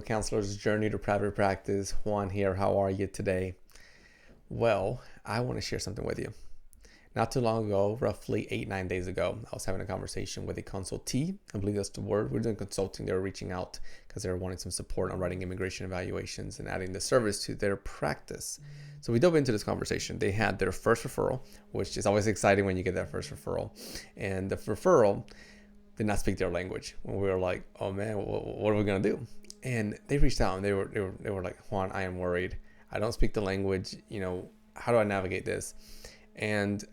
Counselor's Journey to Private Practice. Juan here. How are you today? Well, I want to share something with you. Not too long ago, roughly 8-9 days ago, I was having a conversation with a consultee. I believe that's the word. We're doing consulting. They were reaching out because they were wanting some support on writing immigration evaluations and adding the service to their practice. So we dove into this conversation. They had their first referral, which is always exciting when you get that first referral. And the referral did not speak their language. When we were like, oh man, what are we going to do? And they reached out and they were like, Juan, I am worried. I don't speak the language. How do I navigate this? And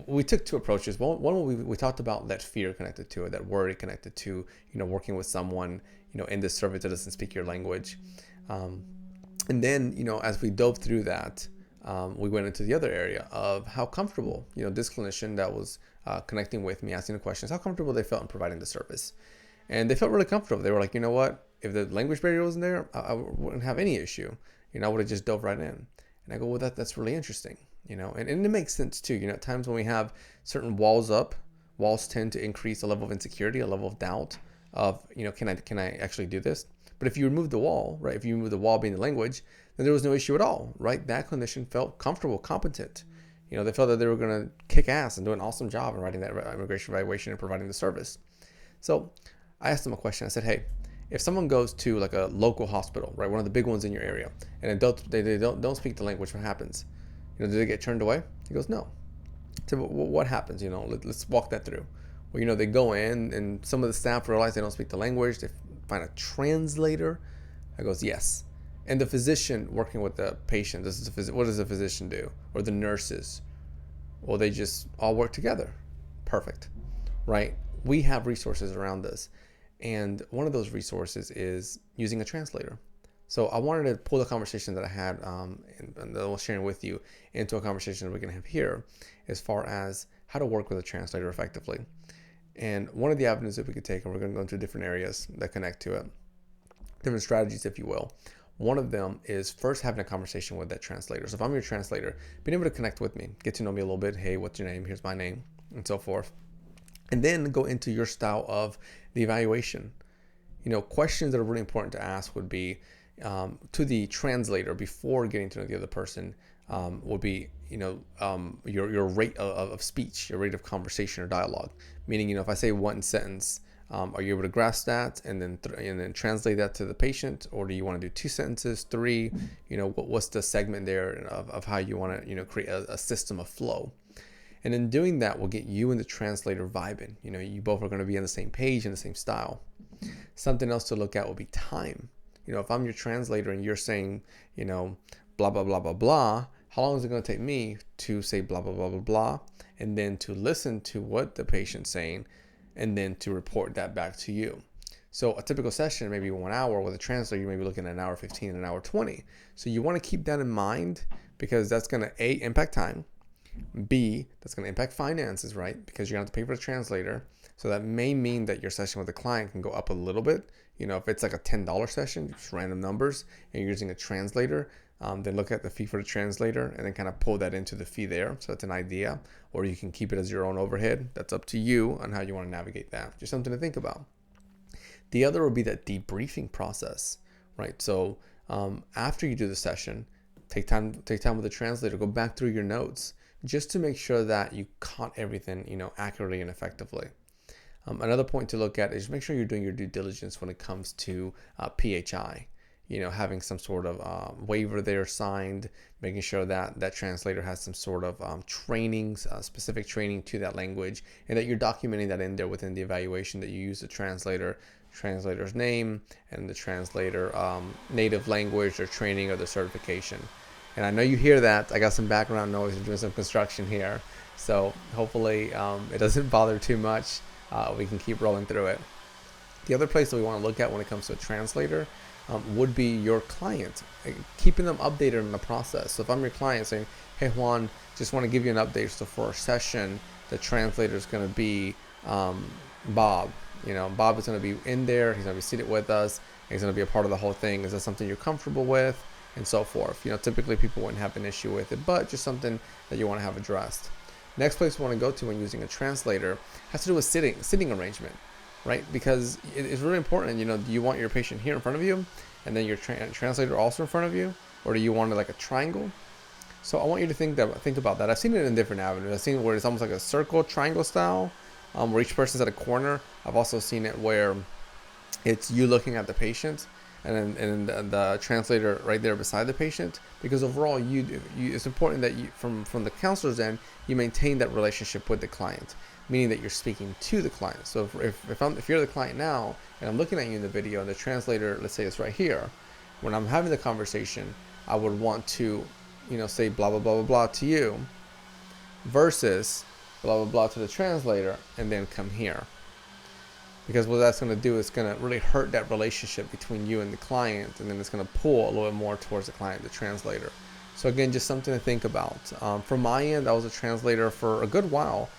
we took two approaches. One, we talked about that fear connected to it, that worry connected to, working with someone, in this service that doesn't speak your language. And then, as we dove through that, we went into the other area of how comfortable, this clinician that was connecting with me, asking the questions, how comfortable they felt in providing the service. And they felt really comfortable. They were like, you know what? If the language barrier wasn't there, I wouldn't have any issue. I would have just dove right in. And I go, well, that's really interesting. And it makes sense too. At times when we have certain walls up, walls tend to increase a level of insecurity, a level of doubt of, can I actually do this? But if you remove the wall, right? If you remove the wall being the language, then there was no issue at all, right? That clinician felt comfortable, competent. They felt that they were going to kick ass and do an awesome job in writing that immigration evaluation and providing the service. So I asked them a question. I said, hey, if someone goes to like a local hospital, right, one of the big ones in your area, and they don't speak the language, what happens? Do they get turned away? He goes, no. So what happens? Let's walk that through. Well, they go in and some of the staff realize they don't speak the language. They find a translator. I goes, yes. And the physician working with the patient, what does the physician do? Or the nurses? Well, they just all work together. Perfect, right? We have resources around us. And one of those resources is using a translator. So I wanted to pull the conversation that I had and that I was sharing with you into a conversation that we're going to have here as far as how to work with a translator effectively. And one of the avenues that we could take, and we're going to go into different areas that connect to it, different strategies, if you will. One of them is first having a conversation with that translator. So if I'm your translator, being able to connect with me, get to know me a little bit. Hey, what's your name? Here's my name, and so forth. And then go into your style of the evaluation. Questions that are really important to ask would be, to the translator before getting to know the other person, would be your rate of speech, your rate of conversation or dialogue. Meaning, if I say one sentence, are you able to grasp that and then translate that to the patient, or do you want to do 2 sentences, 3? What's the segment there of how you want to create a system of flow. And in doing that will get you and the translator vibing. You both are going to be on the same page and the same style. Something else to look at will be time. If I'm your translator and you're saying, blah, blah, blah, blah, blah, how long is it going to take me to say blah, blah, blah, blah, blah, and then to listen to what the patient's saying, and then to report that back to you? So a typical session, maybe 1 hour with a translator, you may be looking at an hour 15 and an hour 20. So you want to keep that in mind, because that's going to A, impact time, B, that's going to impact finances, right? Because you're going to have to pay for the translator. So that may mean that your session with the client can go up a little bit. If it's like a $10 session, just random numbers, and you're using a translator, then look at the fee for the translator and then kind of pull that into the fee there. So that's an idea. Or you can keep it as your own overhead. That's up to you on how you want to navigate that. Just something to think about. The other will be that debriefing process, right? So after you do the session, take time with the translator, go back through your notes just to make sure that you caught everything, accurately and effectively. Another point to look at is make sure you're doing your due diligence when it comes to PHI. Having some sort of waiver there signed, making sure that that translator has some sort of trainings, specific training to that language, and that you're documenting that in there within the evaluation, that you use the translator's name, and the translator native language, or training, or the certification. And I know you hear that. I got some background noise. I'm doing some construction here. So hopefully it doesn't bother too much. We can keep rolling through it. The other place that we want to look at when it comes to a translator would be your client, keeping them updated in the process. So if I'm your client saying, hey Juan, just want to give you an update. So for our session, the translator is going to be Bob. Bob is going to be in there. He's going to be seated with us. He's going to be a part of the whole thing. Is that something you're comfortable with? And so forth. Typically people wouldn't have an issue with it, but just something that you want to have addressed. Next place we want to go to when using a translator has to do with sitting arrangement. right? Because it's really important. Do you want your patient here in front of you, and then your translator also in front of you, or do you want it like a triangle? So I want you to think about that. I've seen it in different avenues. I've seen it where it's almost like a circle, triangle style, where each person's at a corner. I've also seen it where it's you looking at the patient, and the translator right there beside the patient. Because overall, it's important that you, from the counselor's end, you maintain that relationship with the client, meaning that you're speaking to the client. So if you're the client now, and I'm looking at you in the video, and the translator, let's say it's right here, when I'm having the conversation, I would want to, say blah blah blah blah blah to you, versus blah blah blah to the translator, and then come here. Because what that's going to do is going to really hurt that relationship between you and the client, and then it's going to pull a little bit more towards the client, the translator. So again, just something to think about. From my end, I was a translator for a good while.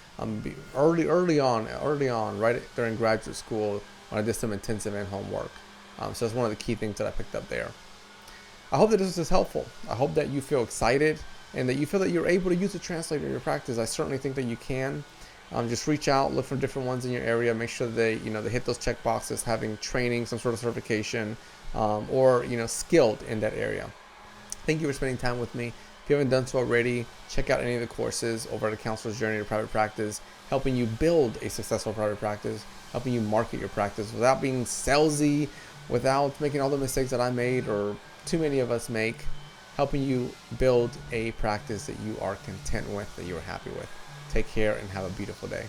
Early on, right during graduate school, when I did some intensive in-home work. So that's one of the key things that I picked up there. I hope that this was helpful. I hope that you feel excited and that you feel that you're able to use a translator in your practice. I certainly think that you can. Just reach out, look for different ones in your area. Make sure they hit those check boxes, having training, some sort of certification, or skilled in that area. Thank you for spending time with me. If you haven't done so already, check out any of the courses over at the Counselor's Journey to Private Practice, helping you build a successful private practice, helping you market your practice without being salesy, without making all the mistakes that I made or too many of us make, helping you build a practice that you are content with, that you are happy with. Take care and have a beautiful day.